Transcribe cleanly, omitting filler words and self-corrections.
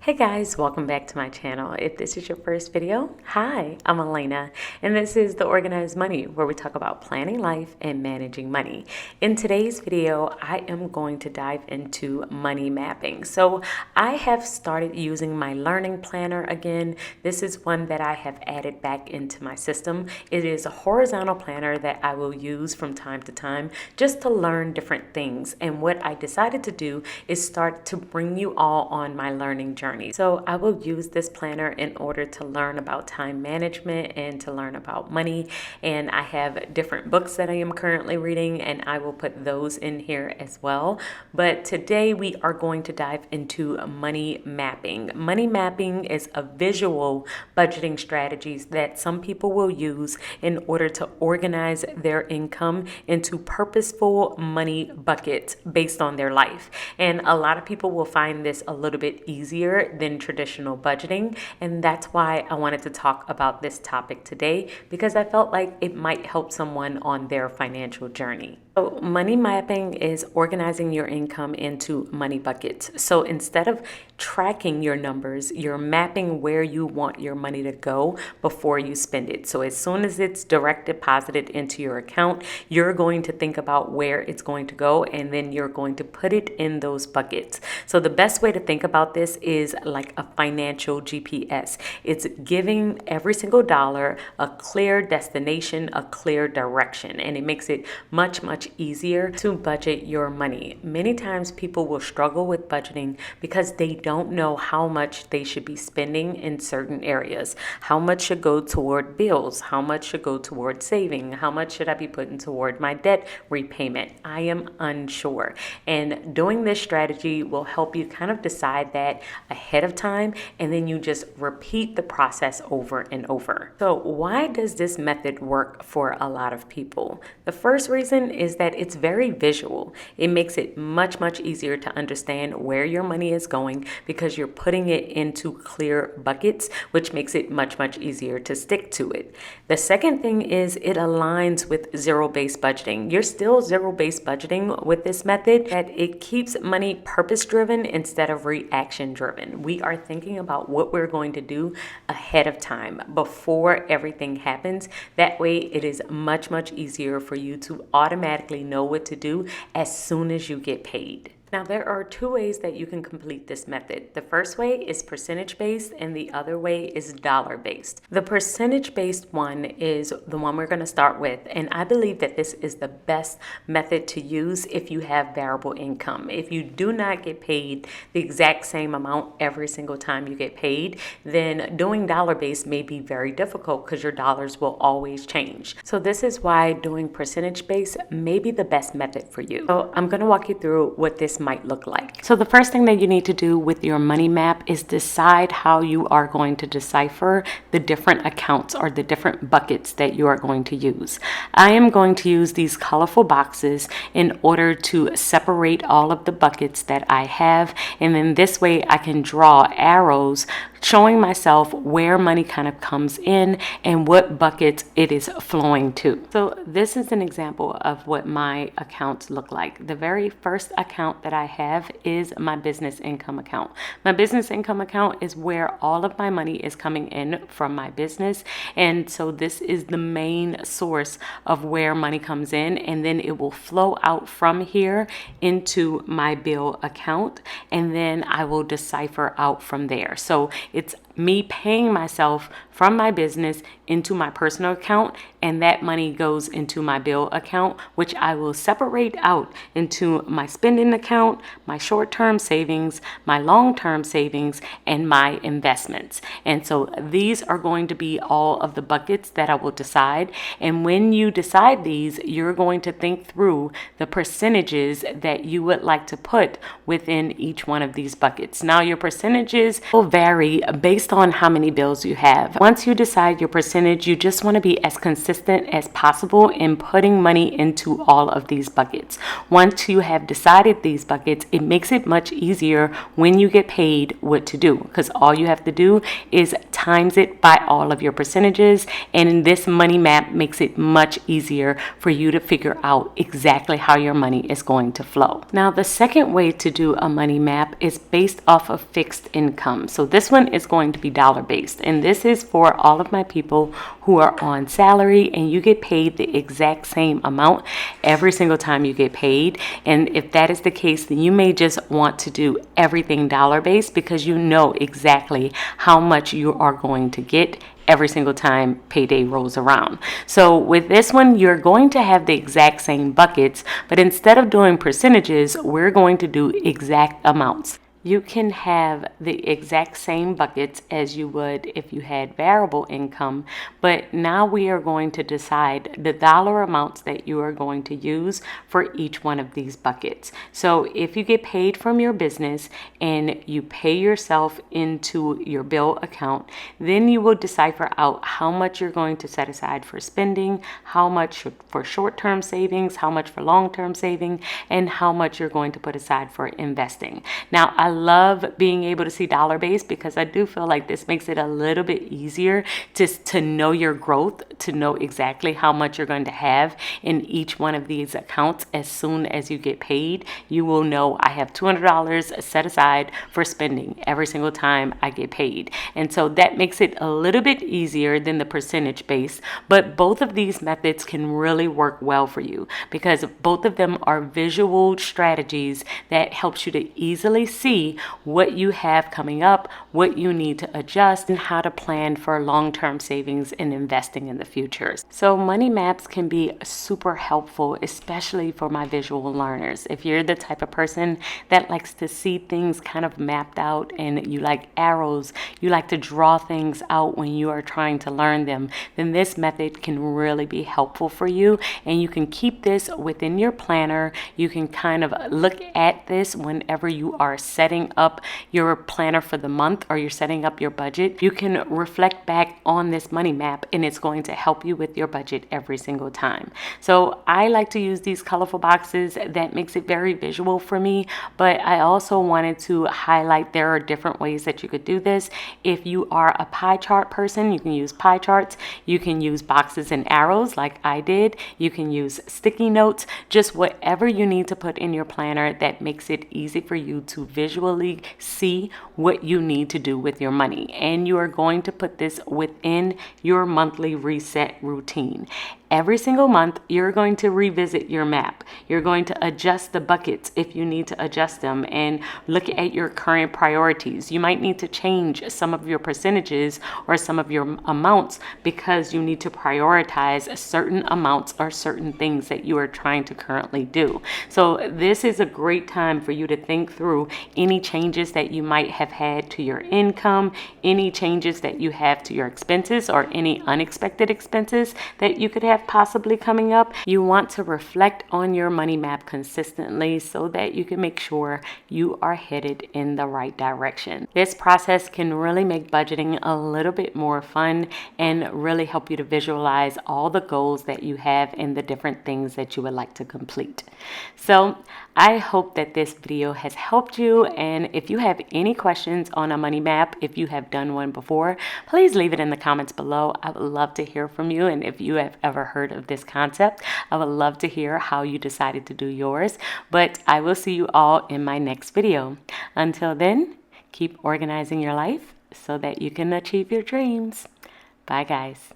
Hey guys, welcome back to my channel. If this is your first video, hi, I'm Alaina, and this is The Organized Money, where we talk about planning life and managing money. In today's video, I am going to dive into money mapping. So I have started using my learning planner again. This is one that I have added back into my system. It is a horizontal planner that I will use from time to time just to learn different things. And what I decided to do is start to bring you all on my learning journey. So I will use this planner in order to learn about time management and to learn about money. And I have different books that I am currently reading, and I will put those in here as well. But today we are going to dive into money mapping. Money mapping is a visual budgeting strategies that some people will use in order to organize their income into purposeful money buckets based on their life. And a lot of people will find this a little bit easier than traditional budgeting, and that's why I wanted to talk about this topic today, because I felt like it might help someone on their financial journey. So money mapping is organizing your income into money buckets. So instead of tracking your numbers, you're mapping where you want your money to go before you spend it. So as soon as it's direct deposited into your account, you're going to think about where it's going to go, and then you're going to put it in those buckets. So the best way to think about this is like a financial GPS. It's giving every single dollar a clear destination, a clear direction, and it makes it much easier to budget your money. Many times people will struggle with budgeting because they don't know how much they should be spending in certain areas. How much should go toward bills? How much should go toward saving? How much should I be putting toward my debt repayment? I am unsure. And doing this strategy will help you kind of decide that ahead of time, and then you just repeat the process over and over. So why does this method work for a lot of people? The first reason is that it's very visual. It makes it much easier to understand where your money is going because you're putting it into clear buckets, which makes it much easier to stick to it. The second thing is it aligns with zero-based budgeting. You're still zero-based budgeting with this method, that it keeps money purpose-driven instead of reaction-driven. We are thinking about what we're going to do ahead of time before everything happens. That way it is much easier for you to automatically know what to do as soon as you get paid. Now, there are two ways that you can complete this method. The first way is percentage-based, and the other way is dollar-based. The percentage-based one is the one we're going to start with, and I believe that this is the best method to use if you have variable income. If you do not get paid the exact same amount every single time you get paid, then doing dollar-based may be very difficult because your dollars will always change. So this is why doing percentage-based may be the best method for you. So I'm going to walk you through what this might look like. So the first thing that you need to do with your money map is decide how you are going to decipher the different accounts or the different buckets that you are going to use. I am going to use these colorful boxes in order to separate all of the buckets that I have, and then this way I can draw arrows showing myself where money kind of comes in and what buckets it is flowing to. So this is an example of what my accounts look like. The very first account that I have is my business income account. My business income account is where all of my money is coming in from my business, and so this is the main source of where money comes in, and then it will flow out from here into my bill account, and then I will decipher out from there. So it's me paying myself from my business into my personal account, and that money goes into my bill account, which I will separate out into my spending account, my short-term savings, my long-term savings, and my investments. And so these are going to be all of the buckets that I will decide. And when you decide these, you're going to think through the percentages that you would like to put within each one of these buckets. Now, your percentages will vary based based on how many bills you have. Once you decide your percentage, you just want to be as consistent as possible in putting money into all of these buckets. Once you have decided these buckets, it makes it much easier when you get paid what to do, because all you have to do is times it by all of your percentages, and this money map makes it much easier for you to figure out exactly how your money is going to flow. Now, the second way to do a money map is based off of fixed income. So this one is going to be dollar based, and this is for all of my people who are on salary, and you get paid the exact same amount every single time you get paid. And if that is the case, then you may just want to do everything dollar based, because you know exactly how much you are going to get every single time payday rolls around. So with this one, you're going to have the exact same buckets, but instead of doing percentages, we're going to do exact amounts. You can have the exact same buckets as you would if you had variable income, but now we are going to decide the dollar amounts that you are going to use for each one of these buckets. So if you get paid from your business and you pay yourself into your bill account, then you will decipher out how much you're going to set aside for spending, how much for short-term savings, how much for long-term saving, and how much you're going to put aside for investing. Now, I love being able to see dollar based, because I do feel like this makes it a little bit easier to know your growth, to know exactly how much you're going to have in each one of these accounts. As soon as you get paid, you will know I have $200 set aside for spending every single time I get paid. And so that makes it a little bit easier than the percentage base, but both of these methods can really work well for you, because both of them are visual strategies that helps you to easily see what you have coming up, what you need to adjust, and how to plan for long-term savings and investing in the future. So money maps can be super helpful, especially for my visual learners. If you're the type of person that likes to see things kind of mapped out, and you like arrows, you like to draw things out when you are trying to learn them, then this method can really be helpful for you. And you can keep this within your planner. You can kind of look at this whenever you are setting up your planner for the month, or you're setting up your budget. You can reflect back on this money map, and it's going to help you with your budget every single time. So I like to use these colorful boxes. That makes it very visual for me, but I also wanted to highlight there are different ways that you could do this. If you are a pie chart person, you can use pie charts. You can use boxes and arrows like I did. You can use sticky notes, just whatever you need to put in your planner that makes it easy for you to visually see what you need to do with your money. And you are going to put this within your monthly reset routine. Every single month, you're going to revisit your map. You're going to adjust the buckets if you need to adjust them, and look at your current priorities. You might need to change some of your percentages or some of your amounts, because you need to prioritize certain amounts or certain things that you are trying to currently do. So this is a great time for you to think through any changes that you might have had to your income, any changes that you have to your expenses, or any unexpected expenses that you could have possibly coming up. You want to reflect on your money map consistently so that you can make sure you are headed in the right direction. This process can really make budgeting a little bit more fun and really help you to visualize all the goals that you have and the different things that you would like to complete. So I hope that this video has helped you, and if you have any questions on a money map, if you have done one before, please leave it in the comments below. I would love to hear from you, and if you have ever heard of this concept, I would love to hear how you decided to do yours. But I will see you all in my next video. Until then, keep organizing your life so that you can achieve your dreams. Bye, guys.